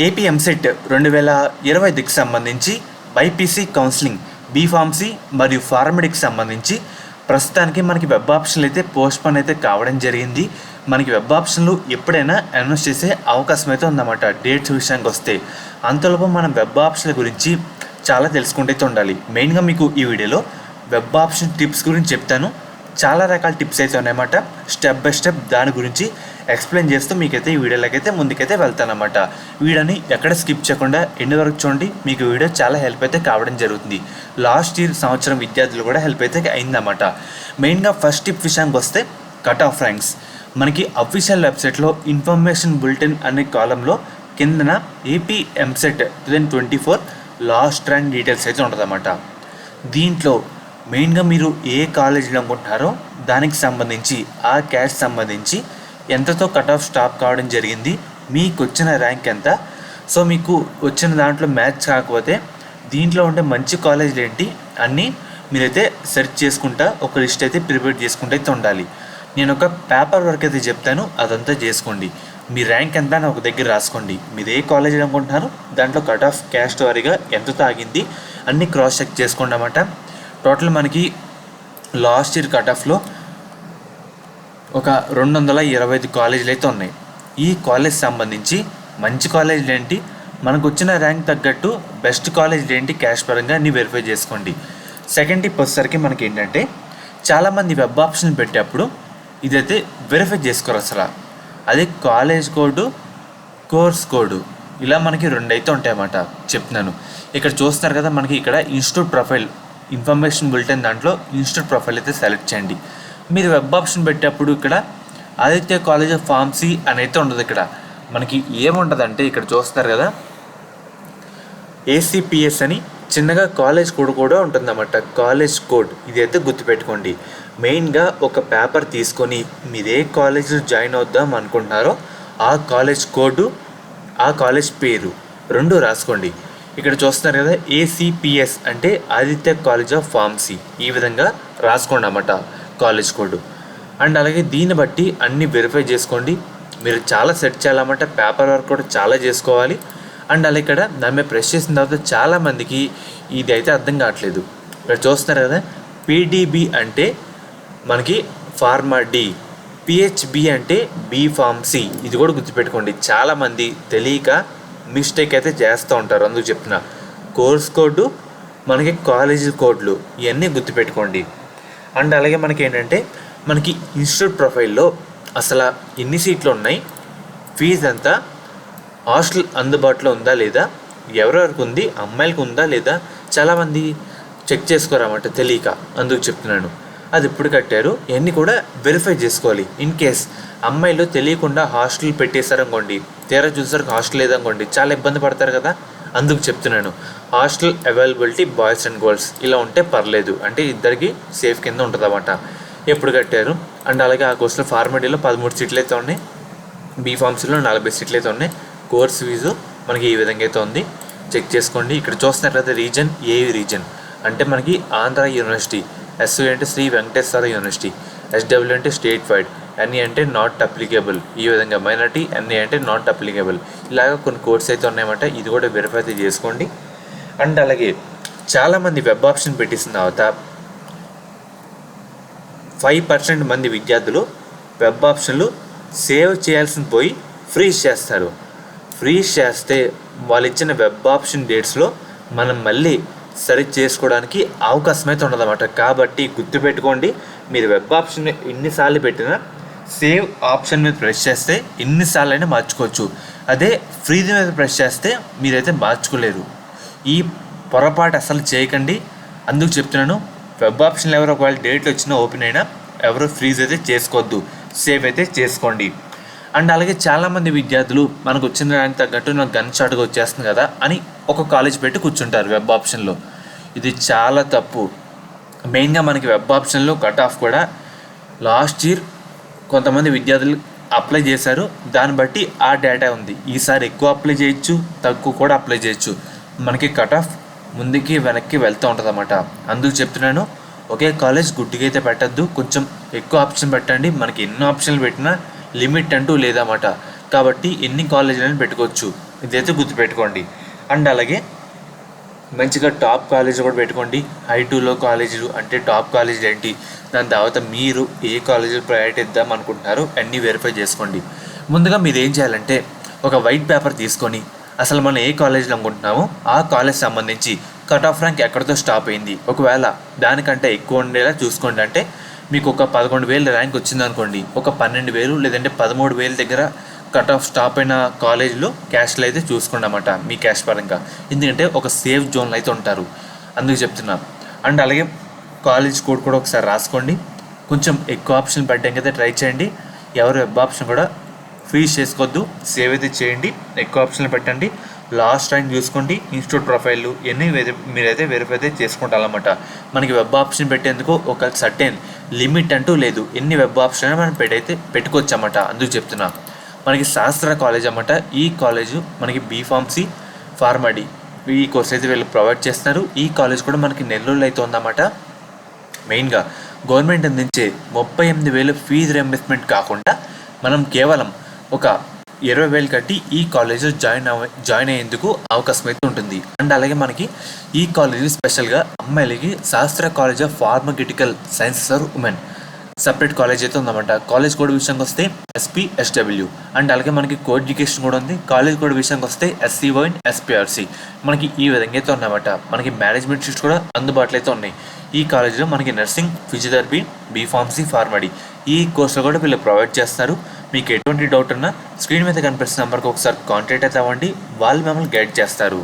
AP EAMCET 2020కి సంబంధించి BiPC counselling B Pharmacy మరియు ఫార్మడికి సంబంధించి ప్రస్తుతానికి మనకి వెబ్ ఆప్షన్లు అయితే పోస్ట్పోన్ అయితే కావడం జరిగింది. మనకి వెబ్ ఆప్షన్లు ఎప్పుడైనా అనౌన్స్ చేసే అవకాశం అయితే ఉందన్నమాట డేట్స్ విషయానికి వస్తే. అంతలోపు మనం వెబ్ ఆప్షన్ల గురించి చాలా తెలుసుకుంటూ ఉండాలి. మెయిన్గా మీకు ఈ వీడియోలో వెబ్ ఆప్షన్ టిప్స్ గురించి చెప్తాను. చాలా రకాల టిప్స్ అయితే ఉన్నాయన్నమాట. స్టెప్ బై స్టెప్ దాని గురించి ఎక్స్ప్లెయిన్ చేస్తూ మీకైతే ఈ వీడియోలకైతే ముందుకైతే వెళ్తానమాట. వీడియోని ఎక్కడ స్కిప్ చేయకుండా ఎండ్ వరకు చూడండి. మీకు వీడియో చాలా హెల్ప్ అయితే కావడం జరుగుతుంది. లాస్ట్ ఇయర్ సంవత్సరం విద్యార్థులు కూడా హెల్ప్ అయితే అయిందన్నమాట. మెయిన్గా ఫస్ట్ టిప్ విషయానికి వస్తే కట్ ఆఫ్ ర్యాంక్స్. మనకి అఫీషియల్ వెబ్సైట్లో ఇన్ఫర్మేషన్ బులెటిన్ అనే కాలంలో కిందన AP EAMCET 2024 last rank details అయితే ఉంటుందన్నమాట. దీంట్లో మెయిన్గా మీరు ఏ కాలేజీలో అనుకుంటున్నారో దానికి సంబంధించి ఆ క్యాస్ట్ సంబంధించి ఎంతతో కట్ ఆఫ్ స్టాప్ కావడం జరిగింది, మీకు వచ్చిన ర్యాంక్ ఎంత, సో మీకు వచ్చిన దాంట్లో మ్యాచ్ కాకపోతే దీంట్లో ఉండే మంచి కాలేజీలు ఏంటి అన్నీ మీరైతే సెర్చ్ చేసుకుంటా ఒక లిస్ట్ అయితే ప్రిపేర్ చేసుకుంటూ అయితే ఉండాలి. నేను ఒక పేపర్ వర్క్ అయితే చెప్తాను, అదంతా చేసుకోండి. మీ ర్యాంక్ ఎంత అని ఒక దగ్గర రాసుకోండి. మీరు ఏ కాలేజీ అనుకుంటున్నారో దాంట్లో కట్ ఆఫ్ క్యాస్ట్ వారీగా ఎంత తాగింది అన్నీ క్రాస్ చెక్ చేసుకోండి అన్నమాట. టోటల్ మనకి లాస్ట్ ఇయర్ కట్ ఆఫ్లో ఒక 225 కాలేజీలు అయితే ఉన్నాయి. ఈ కాలేజ్ సంబంధించి మంచి కాలేజీలు ఏంటి, మనకు వచ్చిన ర్యాంక్ తగ్గట్టు బెస్ట్ కాలేజీలు ఏంటి క్యాష్ పరంగా అన్ని వెరిఫై చేసుకోండి. సెకండ్ టిప్ వచ్చేసరికి మనకి ఏంటంటే చాలామంది వెబ్ ఆప్షన్ పెట్టేటప్పుడు ఇదైతే వెరిఫై చేసుకోరు అసలు. అదే కాలేజ్ కోడ్, కోర్స్ కోడ్ ఇలా మనకి 2 అయితే ఉంటాయన్నమాట. చెప్తున్నాను. ఇక్కడ చూస్తున్నారు కదా, మనకి ఇక్కడ ఇన్స్టిట్యూట్ ప్రొఫైల్ ఇన్ఫర్మేషన్ బులెటిన్ దాంట్లో ఇన్స్టిట్యూట్ ప్రొఫైల్ అయితే సెలెక్ట్ చేయండి. మీరు వెబ్ ఆప్షన్ పెట్టేటప్పుడు ఇక్కడ ఆదిత్య కాలేజ్ ఆఫ్ ఫార్మసీ అని అయితే ఉండదు. ఇక్కడ మనకి ఏముంటుందంటే ఇక్కడ చూస్తున్నారు కదా ఏసీపీఎస్ అని చిన్నగా కాలేజ్ కోడ్ కూడా ఉంటుందన్నమాట. కాలేజ్ కోడ్ ఇది అయితే గుర్తుపెట్టుకోండి. మెయిన్గా ఒక పేపర్ తీసుకొని మీరు ఏ కాలేజ్లో జాయిన్ అవుద్దాం అనుకుంటున్నారో ఆ కాలేజ్ కోడ్, ఆ కాలేజ్ పేరు 2 రాసుకోండి. ఇక్కడ చూస్తున్నారు కదా ఏసీపీఎస్ అంటే ఆదిత్య కాలేజ్ ఆఫ్ ఫార్మసీ, ఈ విధంగా రాసుకోండి అన్నమాట కాలేజ్ కోడ్. అండ్ అలాగే దీన్ని బట్టి అన్నీ వెరిఫై చేసుకోండి. మీరు చాలా సెట్ చేయాలన్నమాట. పేపర్ వర్క్ కూడా చాలా చేసుకోవాలి. అండ్ అలా ఇక్కడ దాని మీద ప్రెస్ చేసిన తర్వాత చాలామందికి ఇది అయితే అర్థం కావట్లేదు. ఇక్కడ చూస్తున్నారు కదా పీడీబీ అంటే మనకి ఫార్మా డి, పిహెచ్బి అంటే బీ ఫార్మసీ, ఇది కూడా గుర్తుపెట్టుకోండి. చాలామంది తెలియక మిస్టేక్ అయితే చేస్తూ ఉంటారు, అందుకు చెప్తున్నా. కోర్స్ కోడ్, మనకి కాలేజీ కోడ్లు ఇవన్నీ గుర్తుపెట్టుకోండి. అండ్ అలాగే మనకి ఏంటంటే మనకి ఇన్స్టిట్యూట్ ప్రొఫైల్లో అసలు ఎన్ని సీట్లు ఉన్నాయి, ఫీజు ఎంత, హాస్టల్ అందుబాటులో ఉందా లేదా, ఎవరెవరికి ఉంది, అమ్మాయిలకు ఉందా లేదా, చాలామంది చెక్ చేసుకోరన్నమాట తెలియక, అందుకు చెప్తున్నాను. అది ఎప్పుడు కట్టారు ఇవన్నీ కూడా వెరిఫై చేసుకోవాలి. ఇన్ కేస్ అమ్మాయిలు తెలియకుండా హాస్టల్ పెట్టేశారనుకోండి, తీరా చూసారు హాస్టల్ లేదనుకోండి, చాలా ఇబ్బంది పడతారు కదా, అందుకు చెప్తున్నాను. Hostel availability boys and girls ఇలా ఉంటే పర్లేదు, అంటే ఇద్దరికి సేఫ్ కింద ఉంటుంది అన్నమాట. ఎప్పుడు కట్టారు. అండ్ అలాగే ఆ కోర్సులో ఫార్మడీలో 13 సీట్లు అయితే ఉన్నాయి, బీ ఫార్మసీలో 40 సీట్లు అయితే ఉన్నాయి. కోర్స్ ఫీజు మనకి ఈ విధంగా అయితే ఉంది, చెక్ చేసుకోండి. ఇక్కడ చూస్తున్నారు కదా రీజన్, ఏవి రీజన్ అంటే మనకి ఆంధ్ర యూనివర్సిటీ, ఎస్యూ అంటే శ్రీ వెంకటేశ్వర యూనివర్సిటీ, ఎస్డబ్ల్యూ అంటే స్టేట్ వైడ్, ఎన్ఈ అంటే నాట్ అప్లికేబుల్, ఈ విధంగా మైనార్టీ, ఎన్ఈ అంటే నాట్ అప్లికేబుల్, ఇలాగ కొన్ని కోర్స్ అయితే ఉన్నాయన్నమాట. ఇది కూడా వెరిఫై అయితే చేసుకోండి. అండ్ అలాగే చాలామంది వెబ్ ఆప్షన్ పెట్టేసిన తర్వాత 5% మంది విద్యార్థులు వెబ్ ఆప్షన్లు సేవ్ చేయాల్సిన పోయి ఫ్రీజ్ చేస్తారు. ఫ్రీజ్ చేస్తే వాళ్ళు ఇచ్చిన వెబ్ ఆప్షన్ డేట్స్లో మనం మళ్ళీ సరి చేసుకోవడానికి అవకాశం అయితే ఉండదన్నమాట. కాబట్టి గుర్తుపెట్టుకోండి, మీరు వెబ్ ఆప్షన్ ఎన్నిసార్లు పెట్టినా సేవ్ ఆప్షన్ మీద ప్రెస్ చేస్తే ఎన్నిసార్లు అయినా మార్చుకోవచ్చు. అదే ఫ్రీజ్ మీద ప్రెస్ చేస్తే మీరైతే మార్చుకోలేరు. ఈ పొరపాటు అసలు చేయకండి, అందుకు చెప్తున్నాను. వెబ్ ఆప్షన్లు ఎవరు ఒకవేళ డేట్లు వచ్చినా ఓపెన్ అయినా ఎవరు ఫ్రీజ్ అయితే చేసుకోవద్దు, సేవ్ అయితే చేసుకోండి. అండ్ అలాగే చాలామంది విద్యార్థులు మనకు వచ్చిన దానికి తగ్గట్టు నాకు గన్ షాట్గా వచ్చేస్తుంది కదా అని ఒక కాలేజ్ పెట్టి కూర్చుంటారు వెబ్ ఆప్షన్లో. ఇది చాలా తప్పు. మెయిన్గా మనకి వెబ్ ఆప్షన్లో కట్ ఆఫ్ కూడా లాస్ట్ ఇయర్ కొంతమంది విద్యార్థులు అప్లై చేశారు, దాన్ని బట్టి ఆ డేటా ఉంది. ఈసారి ఎక్కువ అప్లై చేయొచ్చు, తక్కువ కూడా అప్లై చేయొచ్చు. మనకి కట్ ఆఫ్ ముందుకి వెనక్కి వెళ్తూ ఉంటుంది అన్నమాట. అందుకు చెప్తున్నాను, ఒకే కాలేజ్ గుడ్డిగా అయితే పెట్టద్దు, కొంచెం ఎక్కువ ఆప్షన్ పెట్టండి. మనకి ఎన్నో ఆప్షన్లు పెట్టినా లిమిట్ అంటూ లేదన్నమాట. కాబట్టి ఎన్ని కాలేజీలను పెట్టుకోవచ్చు, ఇదైతే గుర్తుపెట్టుకోండి. అండ్ అలాగే మంచిగా టాప్ కాలేజ్ కూడా పెట్టుకోండి. హై టు లో కాలేజీలు అంటే టాప్ కాలేజీలు ఏంటి, దాని తర్వాత మీరు ఏ కాలేజీలు ప్రయారిటీ ఇద్దాం అనుకుంటున్నారో అన్నీ వెరిఫై చేసుకోండి. ముందుగా మీరు ఏం చేయాలంటే ఒక వైట్ పేపర్ తీసుకొని అసలు మనం ఏ కాలేజీలో అనుకుంటున్నామో ఆ కాలేజ్ సంబంధించి కట్ ఆఫ్ ర్యాంక్ ఎక్కడితో స్టాప్ అయింది, ఒకవేళ దానికంటే ఎక్కువ ఉండేలా చూసుకోండి. అంటే మీకు ఒక 11,000 ర్యాంక్ వచ్చిందనుకోండి, ఒక 12,000 లేదంటే 13,000 దగ్గర కట్ ఆఫ్ స్టాప్ అయిన కాలేజీలో క్యాస్ట్లు అయితే చూసుకోండి అన్నమాట మీ క్యాస్ట్ పరంగా. ఎందుకంటే ఒక సేఫ్ జోన్లో అయితే ఉంటారు, అందుకు చెప్తున్నాను. అండ్ అలాగే కాలేజ్ కోడ్ కూడా ఒకసారి రాసుకోండి. కొంచెం ఎక్కువ ఆప్షన్ పెట్టడానికి అయితే ట్రై చేయండి. ఎవరు వెబ్ ఆప్షన్ కూడా ఫీజ్ చేసుకోవద్దు, సేవ్ అయితే చేయండి, ఎక్కువ ఆప్షన్లు పెట్టండి. లాస్ట్ ర్యాంక్ చూసుకోండి, ఇన్స్టిట్యూట్ ప్రొఫైల్ ఇవన్నీ మీరైతే వెరిఫై అయితే చేసుకుంటారన్నమాట. మనకి వెబ్ ఆప్షన్ పెట్టేందుకు ఒక సర్టెన్ లిమిట్ అంటూ లేదు, ఎన్ని వెబ్ ఆప్షన్ మనం పెట్టుకోవచ్చు అన్నమాట. అందుకు చెప్తున్నా. మనకి శాస్త్ర కాలేజ్ అన్నమాట. ఈ కాలేజు మనకి బీఫార్మసీ ఫార్మడీ ఈ కోర్స్ అయితే వీళ్ళు ప్రొవైడ్ చేస్తున్నారు. ఈ కాలేజ్ కూడా మనకి నెల్లూరులో అయితే ఉందన్నమాట. మెయిన్గా గవర్నమెంట్ అందించే 38,000 ఫీజు రియంబర్స్మెంట్ కాకుండా మనం కేవలం ఒక 20,000 కట్టి ఈ కాలేజ్లో జాయిన్ అయ్యేందుకు అవకాశం అయితే ఉంటుంది. అండ్ అలాగే మనకి ఈ కాలేజ్ స్పెషల్గా అమ్మాయిలకి Sastra college of pharmaceutical sciences for women separate college అయితే ఉందన్నమాట. కాలేజ్ కోడ్ విషయానికి వస్తే SPSW. అండ్ అలాగే మనకి కో ఎడ్యుకేషన్ కూడా ఉంది. కాలేజ్ కోడ్ విషయానికి వస్తే SCY అండ్ SPRC. మనకి ఈ విధంగా అయితే ఉన్నాయన్నమాట. మనకి మేనేజ్మెంట్ సీట్స్ కూడా అందుబాటులో అయితే ఉన్నాయి. ఈ కాలేజ్లో మనకి నర్సింగ్, ఫిజియోథెరపీ, బీఫార్మసీ, ఫార్మడీ ఈ కోర్సులు కూడా వీళ్ళు ప్రొవైడ్ చేస్తారు. మీకు ఎటువంటి డౌట్ ఉన్నా స్క్రీన్ మీద కనిపిస్తున్న నెంబర్కి ఒకసారి కాంటాక్ట్ అయితే అవ్వండి, వాళ్ళు మిమ్మల్ని గైడ్ చేస్తారు.